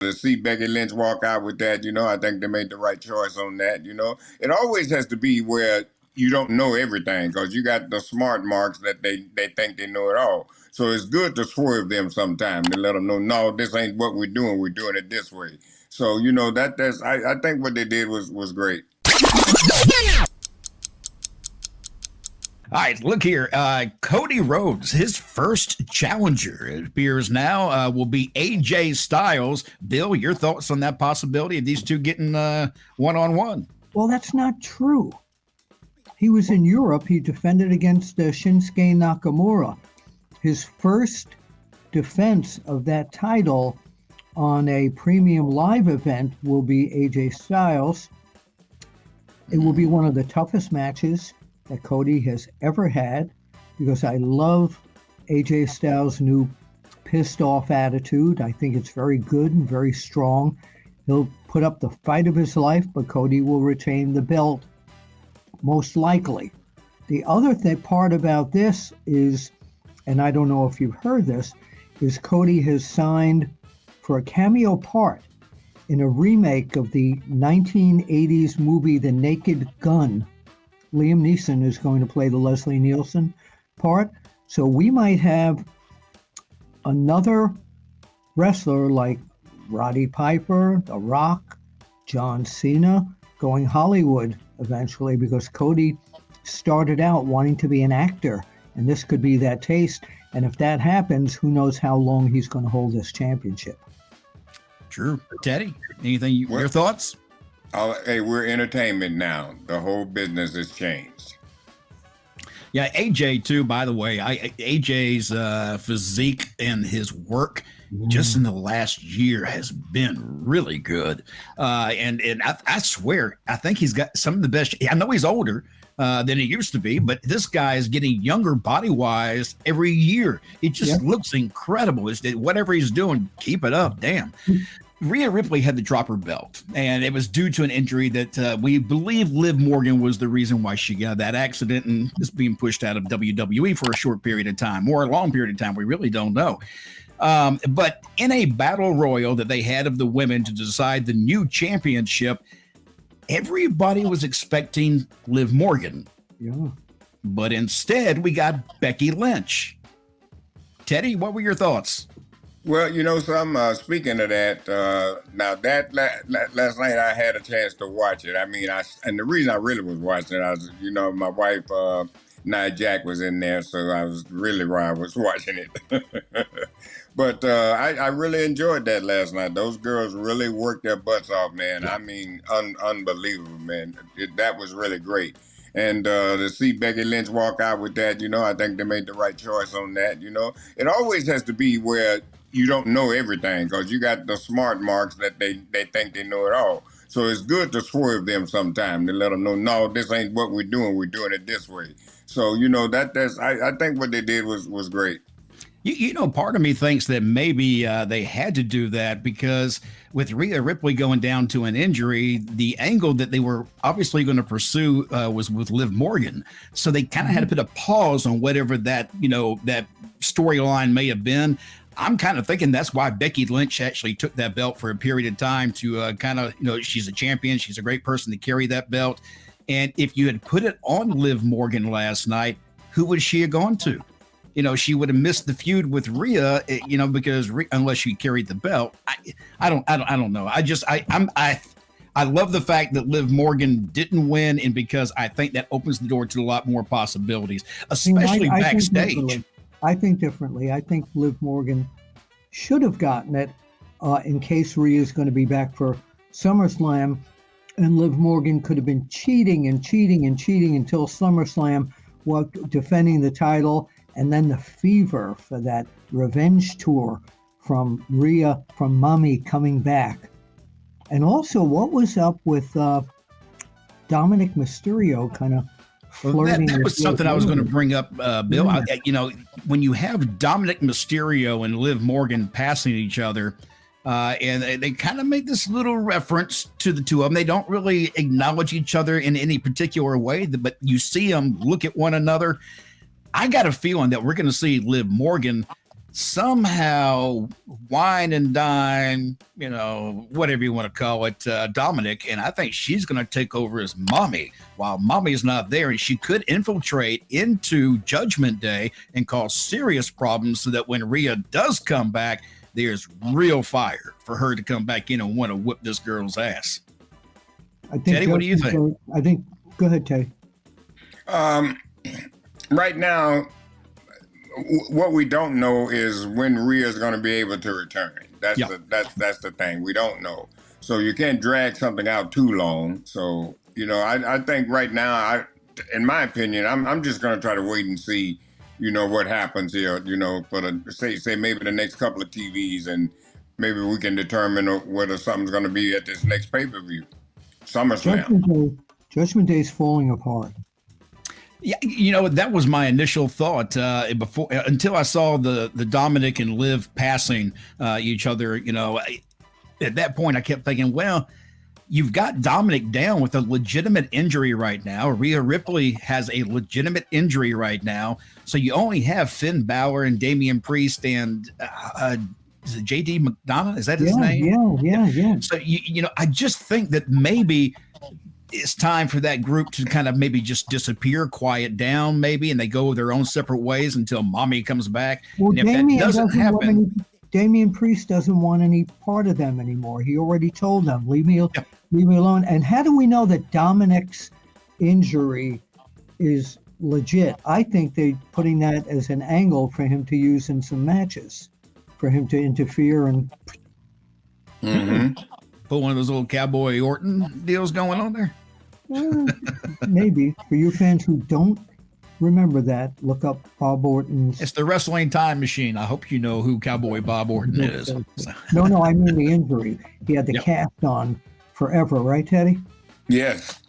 To see Becky Lynch walk out with that, I think they made the right choice on that. It always has to be where you don't know everything because you got the smart marks that they think they know it all. So it's good to swerve them sometime to let them know, no, this ain't what we're doing. We're doing it this way. So I think what they did was great. All right, look here. Cody Rhodes, his first challenger, it appears now, will be AJ Styles. Bill, your thoughts on that possibility of these two getting one-on-one? Well, that's not true. He was in Europe. He defended against Shinsuke Nakamura. His first defense of that title on a premium live event will be AJ Styles. It will be one of the toughest matches that Cody has ever had, because I love AJ Styles' new pissed off attitude. I think it's very good and very strong. He'll put up the fight of his life, but Cody will retain the belt, most likely. The other part about this is, and I don't know if you've heard this, is Cody has signed for a cameo part in a remake of the 1980s movie The Naked Gun. Liam Neeson is going to play the Leslie Nielsen part. So we might have another wrestler like Roddy Piper, The Rock, John Cena going Hollywood eventually, because Cody started out wanting to be an actor, and this could be that taste. And if that happens, who knows how long he's going to hold this championship. True. Teddy, anything, your thoughts? Hey, we're entertainment now. The whole business has changed. Yeah, AJ too, by the way. AJ's physique and his work just in the last year has been really good. And I swear, I think he's got some of the best. I know he's older than he used to be, but this guy is getting younger body-wise every year. It just looks incredible. Whatever he's doing, keep it up. Damn. Rhea Ripley had to drop her belt, and it was due to an injury that we believe Liv Morgan was the reason why she got that accident and is being pushed out of WWE for a short period of time or a long period of time. We really don't know. But in a battle royal that they had of the women to decide the new championship, everybody was expecting Liv Morgan. Yeah. But instead, we got Becky Lynch. Teddy, what were your thoughts? Well, speaking of that, now that last night I had a chance to watch it. I mean, and the reason I really was watching it, I was, my wife, Nia Jack was in there, so I was really why I was watching it. But I really enjoyed that last night. Those girls really worked their butts off, man. I mean, unbelievable, man. That was really great. And to see Becky Lynch walk out with that, I think they made the right choice on that. It always has to be where you don't know everything because you got the smart marks that they think they know it all. So it's good to swerve them sometime to let them know, no, this ain't what we're doing. We're doing it this way. So, I think what they did was great. Part of me thinks that maybe they had to do that because with Rhea Ripley going down to an injury, the angle that they were obviously going to pursue was with Liv Morgan. So they kind of had to put a pause on whatever that storyline may have been. I'm kind of thinking that's why Becky Lynch actually took that belt for a period of time to she's a champion. She's a great person to carry that belt. And if you had put it on Liv Morgan last night, who would she have gone to? She would have missed the feud with Rhea, because unless she carried the belt, I don't know. I love the fact that Liv Morgan didn't win, and because I think that opens the door to a lot more possibilities, especially backstage. I think differently. I think Liv Morgan should have gotten it in case Rhea is going to be back for SummerSlam, and Liv Morgan could have been cheating until SummerSlam while defending the title. And then the fever for that revenge tour from Rhea, from Mami coming back. And also, what was up with Dominik Mysterio kind of flirting? That was something I was going to bring up, Bill. Yeah. When you have Dominik Mysterio and Liv Morgan passing each other, and they kind of make this little reference to the two of them. They don't really acknowledge each other in any particular way, but you see them look at one another. I got a feeling that we're going to see Liv Morgan somehow wine and dine, whatever you want to call it, Dominik. And I think she's going to take over as Mami while Mami's not there. And she could infiltrate into Judgment Day and cause serious problems so that when Rhea does come back, there's real fire for her to come back in and want to whip this girl's ass. Teddy, what do you think? Go ahead, Teddy. Right now, what we don't know is when Rhea's going to be able to return. That's the thing. We don't know. So you can't drag something out too long. So, I think right now, in my opinion, I'm just going to try to wait and see, what happens here, for say maybe the next couple of TVs, and maybe we can determine whether something's going to be at this next pay-per-view. SummerSlam. Judgment Day's falling apart. Yeah, that was my initial thought until I saw the Dominik and Liv passing each other. At that point, I kept thinking, well, you've got Dominik down with a legitimate injury right now. Rhea Ripley has a legitimate injury right now. So you only have Finn Balor and Damian Priest and is it JD McDonough? Is that his name? Yeah. So, I just think that maybe it's time for that group to kind of maybe just disappear, quiet down maybe, and they go their own separate ways until Mami comes back. Well, and if that doesn't happen, Damian Priest doesn't want any part of them anymore. He already told them, leave me alone. And how do we know that Dominik's injury is legit? I think they're putting that as an angle for him to use in some matches, for him to interfere and put one of those little Cowboy Orton deals going on there. Maybe. For you fans who don't remember that, look up Bob Orton's. It's the wrestling time machine. I hope you know who Cowboy Bob Orton is. No, I mean the injury. He had the cast on forever, right, Teddy? Yes.